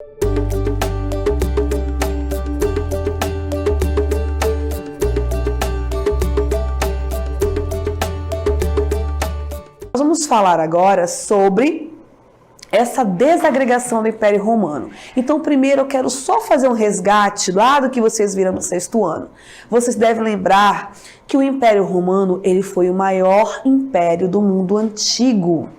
Nós vamos falar agora sobre essa desagregação do Império Romano. Então, primeiro eu quero só fazer um resgate lá do que vocês viram no 6º ano. Vocês devem lembrar que o Império Romano, ele foi o maior império do mundo antigo.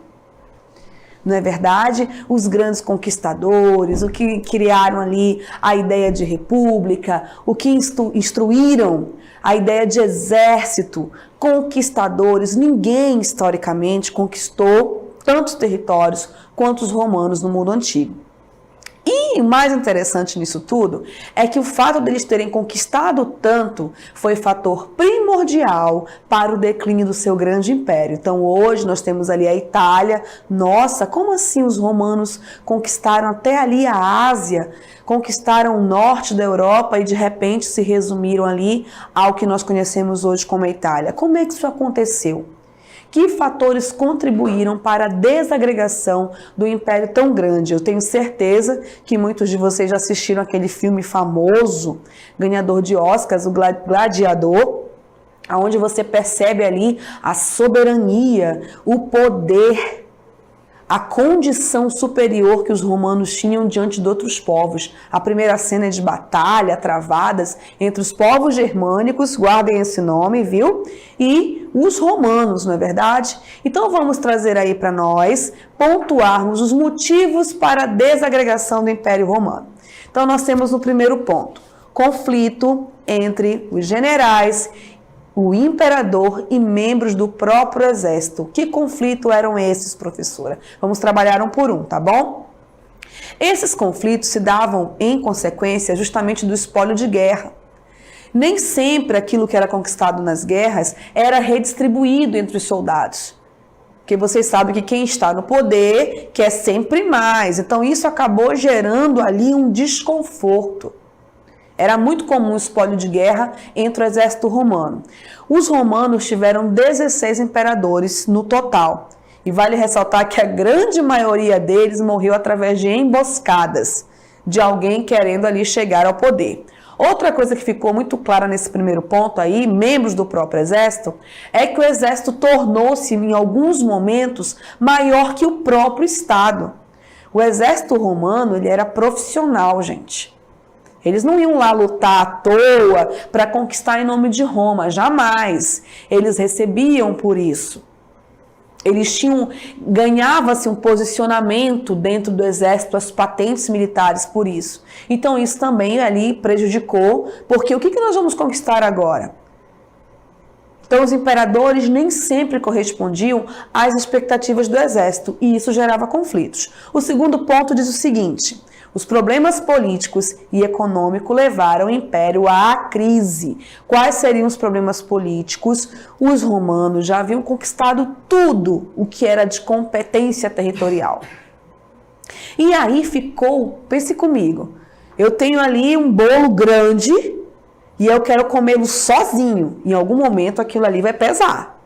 Não é verdade? Os grandes conquistadores, o que criaram ali a ideia de república, o que instruíram a ideia de exército, conquistadores. Ninguém, historicamente, conquistou tantos territórios quanto os romanos no mundo antigo. E o mais interessante nisso tudo é que o fato deles terem conquistado tanto foi fator primordial para o declínio do seu grande império. Então hoje nós temos ali a Itália. Nossa, como assim os romanos conquistaram até ali a Ásia, conquistaram o norte da Europa e de repente se resumiram ali ao que nós conhecemos hoje como a Itália? Como é que isso aconteceu? Que fatores contribuíram para a desagregação do império tão grande? Eu tenho certeza que muitos de vocês já assistiram aquele filme famoso, ganhador de Oscars, o Gladiador, onde você percebe ali a soberania, o poder, a condição superior que os romanos tinham diante de outros povos. A primeira cena é de batalha, travadas entre os povos germânicos, guardem esse nome, viu? E os romanos, não é verdade? Então vamos trazer aí para nós, pontuarmos os motivos para a desagregação do Império Romano. Então nós temos no primeiro ponto, conflito entre os generais, o imperador e membros do próprio exército. Que conflito eram esses, professora? Vamos trabalhar um por um, tá bom? Esses conflitos se davam em consequência justamente do espólio de guerra. Nem sempre aquilo que era conquistado nas guerras era redistribuído entre os soldados. Porque vocês sabem que quem está no poder quer sempre mais. Então isso acabou gerando ali um desconforto. Era muito comum o espólio de guerra entre o exército romano. Os romanos tiveram 16 imperadores no total. E vale ressaltar que a grande maioria deles morreu através de emboscadas, de alguém querendo ali chegar ao poder. Outra coisa que ficou muito clara nesse primeiro ponto aí, membros do próprio exército, é que o exército tornou-se, em alguns momentos, maior que o próprio Estado. O exército romano, ele era profissional, gente. Eles não iam lá lutar à toa para conquistar em nome de Roma, jamais. Eles recebiam por isso. Eles ganhava-se um posicionamento dentro do exército, as patentes militares por isso. Então isso também ali prejudicou, porque o que nós vamos conquistar agora? Então os imperadores nem sempre correspondiam às expectativas do exército e isso gerava conflitos. O segundo ponto diz o seguinte: os problemas políticos e econômicos levaram o império à crise. Quais seriam os problemas políticos? Os romanos já haviam conquistado tudo o que era de competência territorial. E aí ficou, pense comigo, eu tenho ali um bolo grande e eu quero comê-lo sozinho. Em algum momento aquilo ali vai pesar.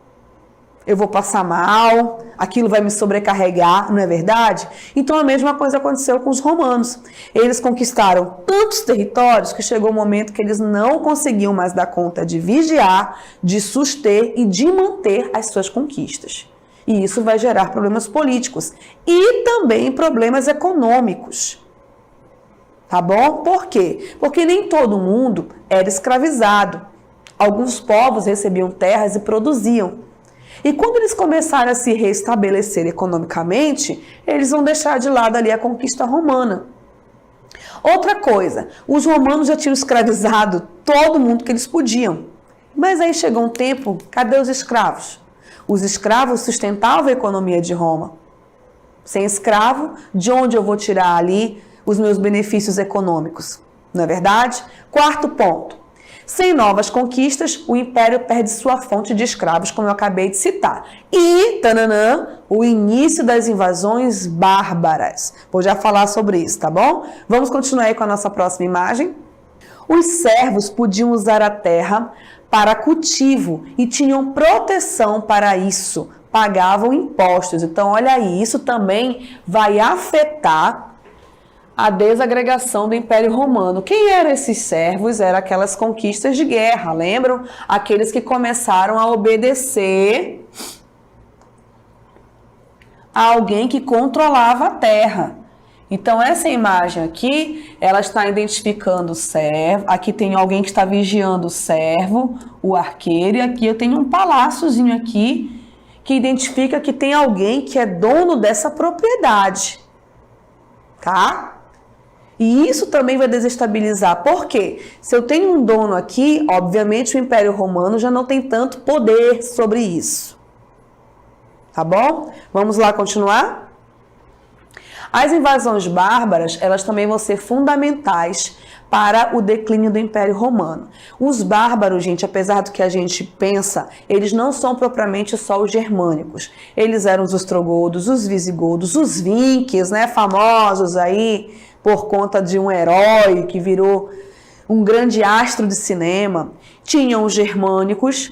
Eu vou passar mal, aquilo vai me sobrecarregar, não é verdade? Então a mesma coisa aconteceu com os romanos. Eles conquistaram tantos territórios que chegou um momento que eles não conseguiam mais dar conta de vigiar, de suster e de manter as suas conquistas. E isso vai gerar problemas políticos e também problemas econômicos. Tá bom? Por quê? Porque nem todo mundo era escravizado. Alguns povos recebiam terras e produziam. E quando eles começarem a se restabelecer economicamente, eles vão deixar de lado ali a conquista romana. Outra coisa, os romanos já tinham escravizado todo mundo que eles podiam. Mas aí chegou um tempo, cadê os escravos? Os escravos sustentavam a economia de Roma. Sem escravo, de onde eu vou tirar ali os meus benefícios econômicos? Não é verdade? Quarto ponto. Sem novas conquistas, o império perde sua fonte de escravos, como eu acabei de citar. E, tananã, o início das invasões bárbaras. Vou já falar sobre isso, tá bom? Vamos continuar aí com a nossa próxima imagem. Os servos podiam usar a terra para cultivo e tinham proteção para isso. Pagavam impostos. Então, olha aí, isso também vai afetar A desagregação do Império Romano. Quem eram esses servos? Eram aquelas conquistas de guerra, lembram? Aqueles que começaram a obedecer a alguém que controlava a terra. Então, essa imagem aqui, ela está identificando o servo. Aqui tem alguém que está vigiando o servo, o arqueiro. E aqui eu tenho um paláciozinho aqui que identifica que tem alguém que é dono dessa propriedade. Tá? E isso também vai desestabilizar. Por quê? Se eu tenho um dono aqui, obviamente o Império Romano já não tem tanto poder sobre isso. Tá bom? Vamos lá continuar? As invasões bárbaras, elas também vão ser fundamentais para o declínio do Império Romano. Os bárbaros, gente, apesar do que a gente pensa, eles não são propriamente só os germânicos. Eles eram os ostrogodos, os visigodos, os vinques, né, famosos aí por conta de um herói que virou um grande astro de cinema. Tinham os germânicos,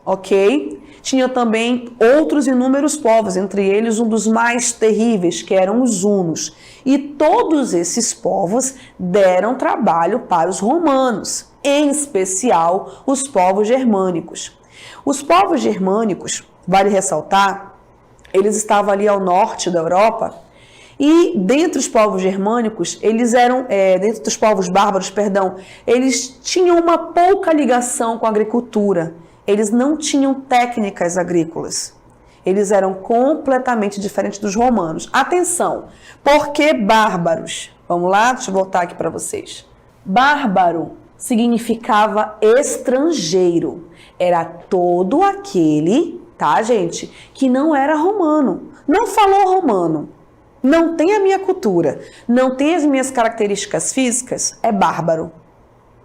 ok? Tinha também outros inúmeros povos, entre eles um dos mais terríveis, que eram os hunos. E todos esses povos deram trabalho para os romanos, em especial os povos germânicos. Os povos germânicos, vale ressaltar, eles estavam ali ao norte da Europa, e dentre os povos germânicos, eles eram, dentro dos povos bárbaros, perdão, eles tinham uma pouca ligação com a agricultura. Eles não tinham técnicas agrícolas. Eles eram completamente diferentes dos romanos. Atenção, por que bárbaros? Vamos lá, deixa eu voltar aqui para vocês. Bárbaro significava estrangeiro. Era todo aquele, tá, gente, que não era romano. Não falou romano. Não tem a minha cultura. Não tem as minhas características físicas. É bárbaro.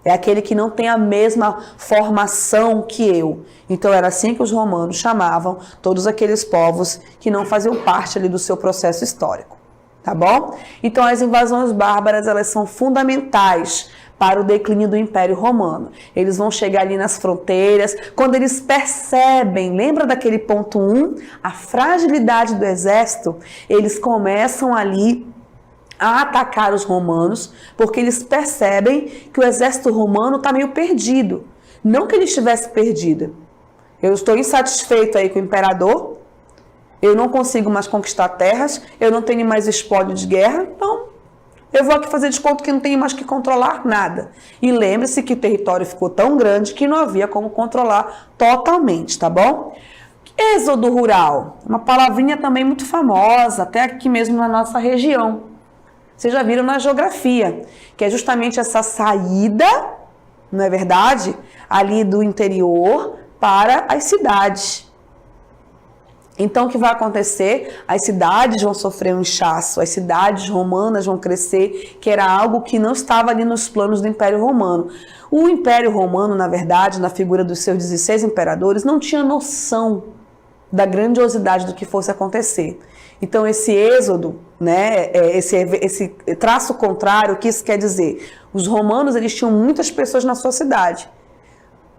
É aquele que não tem a mesma formação que eu. Então era assim que os romanos chamavam todos aqueles povos que não faziam parte ali do seu processo histórico. Tá bom? Então as invasões bárbaras, elas são fundamentais para o declínio do Império Romano. Eles vão chegar ali nas fronteiras, quando eles percebem, lembra daquele ponto 1? A fragilidade do exército, eles começam ali a atacar os romanos, porque eles percebem que o exército romano está meio perdido. Não que ele estivesse perdido. Eu estou insatisfeito aí com o imperador, eu não consigo mais conquistar terras, eu não tenho mais espólio de guerra, então eu vou aqui fazer de conta que não tenho mais que controlar nada. E lembre-se que o território ficou tão grande que não havia como controlar totalmente, tá bom? Êxodo rural, uma palavrinha também muito famosa, até aqui mesmo na nossa região. Vocês já viram na geografia, que é justamente essa saída, não é verdade? Ali do interior para as cidades. Então, o que vai acontecer? As cidades vão sofrer um inchaço, as cidades romanas vão crescer, que era algo que não estava ali nos planos do Império Romano. O Império Romano, na verdade, na figura dos seus 16 imperadores, não tinha noção da grandiosidade do que fosse acontecer. Então, esse êxodo, né, esse traço contrário, o que isso quer dizer? Os romanos, eles tinham muitas pessoas na sua cidade.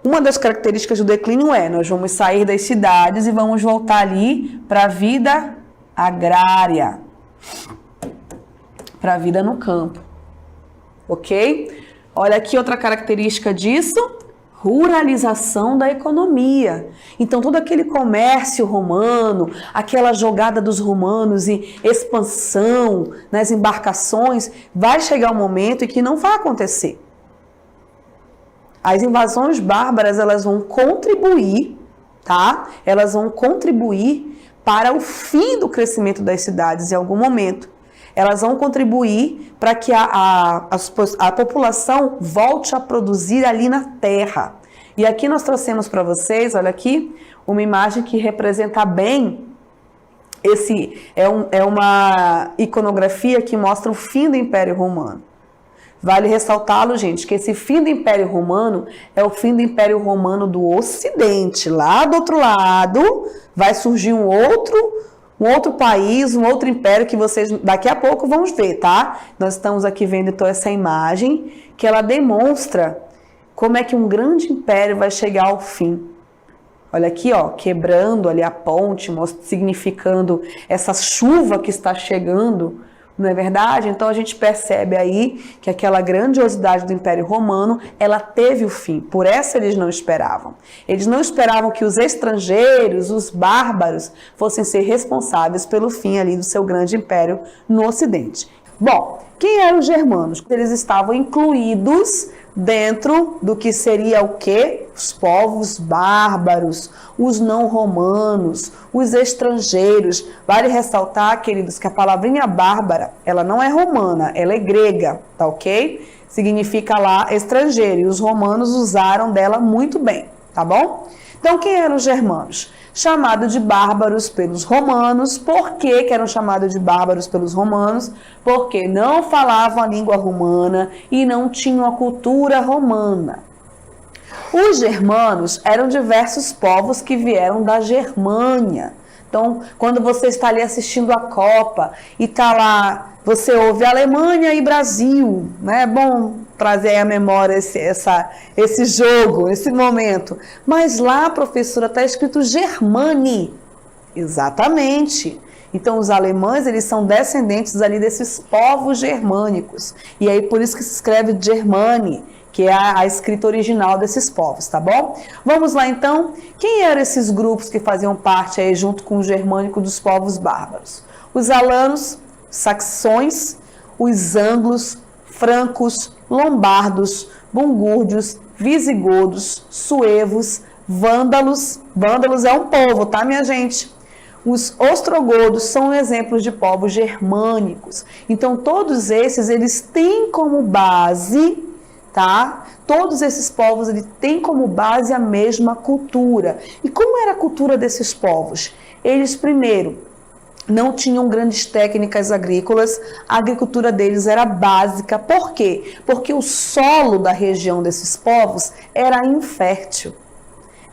Uma das características do declínio é, nós vamos sair das cidades e vamos voltar ali para a vida agrária, para a vida no campo, ok? Olha aqui outra característica disso, ruralização da economia. Então, todo aquele comércio romano, aquela jogada dos romanos e expansão nas embarcações, vai chegar um momento em que não vai acontecer. As invasões bárbaras, elas vão contribuir, tá? Elas vão contribuir para o fim do crescimento das cidades em algum momento. Elas vão contribuir para que a população volte a produzir ali na terra. E aqui nós trouxemos para vocês, olha aqui, uma imagem que representa bem é uma iconografia que mostra o fim do Império Romano. Vale ressaltá-lo, gente, que esse fim do Império Romano é o fim do Império Romano do Ocidente. Lá do outro lado vai surgir um outro país, um outro império que vocês daqui a pouco vão ver, tá? Nós estamos aqui vendo então essa imagem que ela demonstra como é que um grande império vai chegar ao fim. Olha aqui, ó, quebrando ali a ponte, significando essa chuva que está chegando não é verdade? Então a gente percebe aí que aquela grandiosidade do Império Romano, ela teve o fim, por essa eles não esperavam. Eles não esperavam que os estrangeiros, os bárbaros, fossem ser responsáveis pelo fim ali do seu grande império no Ocidente. Bom, quem eram os germanos? Eles estavam incluídos dentro do que seria o quê? Os povos bárbaros, os não romanos, os estrangeiros. Vale ressaltar, queridos, que a palavrinha bárbara, ela não é romana, ela é grega, tá ok? Significa lá estrangeiro, e os romanos usaram dela muito bem, tá bom? Então, quem eram os germanos? Chamado de bárbaros pelos romanos. Por que eram chamados de bárbaros pelos romanos? Porque não falavam a língua romana e não tinham a cultura romana. Os germanos eram diversos povos que vieram da Germânia. Então, quando você está ali assistindo a Copa e está lá, você ouve Alemanha e Brasil, né? É bom trazer aí à memória esse jogo, esse momento. Mas lá, professora, está escrito Germani. Exatamente. Então, os alemães, eles são descendentes ali desses povos germânicos. E aí, por isso que se escreve Germani, que é a escrita original desses povos, tá bom? Vamos lá, então. Quem eram esses grupos que faziam parte aí, junto com o germânico, dos povos bárbaros? Os alanos, saxões, os anglos, francos, lombardos, bungúrdios, visigodos, suevos, vândalos. Vândalos é um povo, tá, minha gente? Os ostrogodos são exemplos de povos germânicos. Então, todos esses, eles têm como base, tá? Todos esses povos, eles têm como base a mesma cultura. E como era a cultura desses povos? Eles, primeiro, não tinham grandes técnicas agrícolas, a agricultura deles era básica. Por quê? Porque o solo da região desses povos era infértil.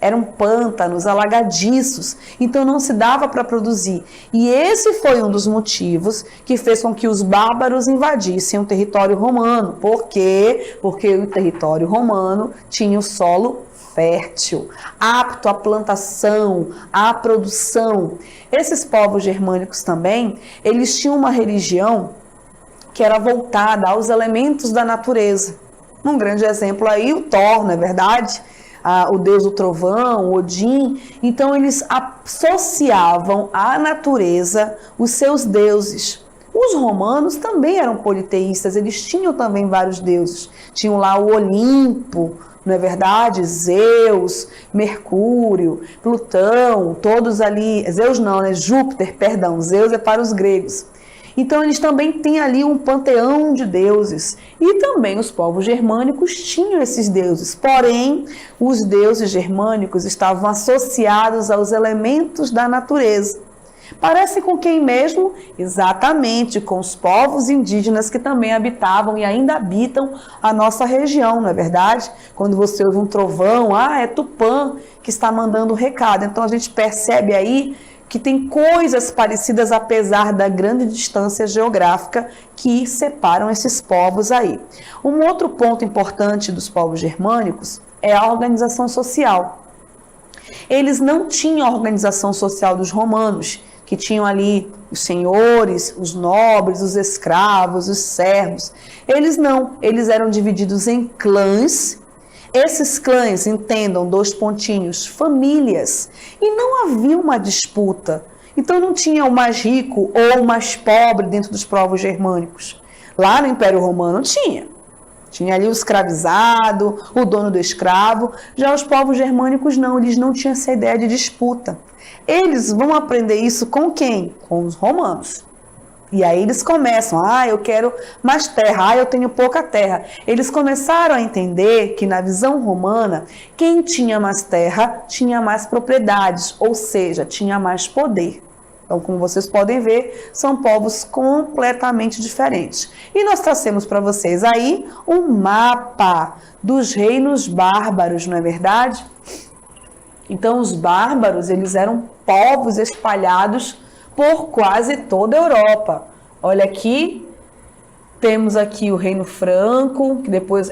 Eram pântanos, alagadiços, então não se dava para produzir. E esse foi um dos motivos que fez com que os bárbaros invadissem o território romano. Por quê? Porque o território romano tinha o solo fértil, apto à plantação, à produção. Esses povos germânicos também, eles tinham uma religião que era voltada aos elementos da natureza. Um grande exemplo aí, o Thor, não é verdade? O deus do trovão, Odin. Então eles associavam à natureza os seus deuses. Os romanos também eram politeístas, eles tinham também vários deuses. Tinham lá o Olimpo, não é verdade? Zeus, Mercúrio, Plutão, todos ali. Zeus não, né? Júpiter, perdão. Zeus é para os gregos. Então, eles também têm ali um panteão de deuses. E também os povos germânicos tinham esses deuses. Porém, os deuses germânicos estavam associados aos elementos da natureza. Parece com quem mesmo? Exatamente, com os povos indígenas que também habitavam e ainda habitam a nossa região, não é verdade? Quando você ouve um trovão, é Tupã que está mandando o recado. Então, a gente percebe aí que tem coisas parecidas, apesar da grande distância geográfica que separam esses povos aí. Um outro ponto importante dos povos germânicos é a organização social. Eles não tinham a organização social dos romanos, que tinham ali os senhores, os nobres, os escravos, os servos. Eles não, eles eram divididos em clãs. Esses clãs, entendam, 2 pontinhos, famílias, e não havia uma disputa. Então não tinha o mais rico ou o mais pobre dentro dos povos germânicos. Lá no Império Romano tinha. Tinha ali o escravizado, o dono do escravo. Já os povos germânicos não, eles não tinham essa ideia de disputa. Eles vão aprender isso com quem? Com os romanos. E aí eles começam, eu quero mais terra, eu tenho pouca terra. Eles começaram a entender que na visão romana, quem tinha mais terra tinha mais propriedades, ou seja, tinha mais poder. Então, como vocês podem ver, são povos completamente diferentes. E nós trouxemos para vocês aí um mapa dos reinos bárbaros, não é verdade? Então, os bárbaros, eles eram povos espalhados por quase toda a Europa. Olha aqui, temos aqui o Reino Franco, que depois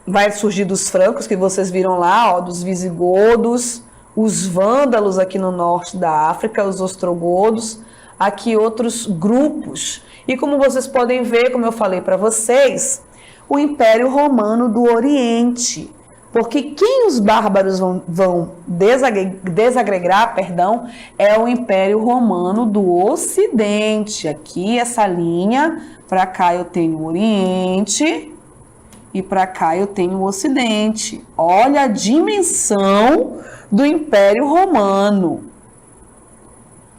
vai surgir dos francos, que vocês viram lá, dos visigodos, os vândalos aqui no norte da África, os ostrogodos, aqui outros grupos. E como vocês podem ver, como eu falei para vocês, o Império Romano do Oriente. Porque quem os bárbaros vão desagregar, é o Império Romano do Ocidente. Aqui, essa linha, para cá eu tenho o Oriente e para cá eu tenho o Ocidente. Olha a dimensão do Império Romano.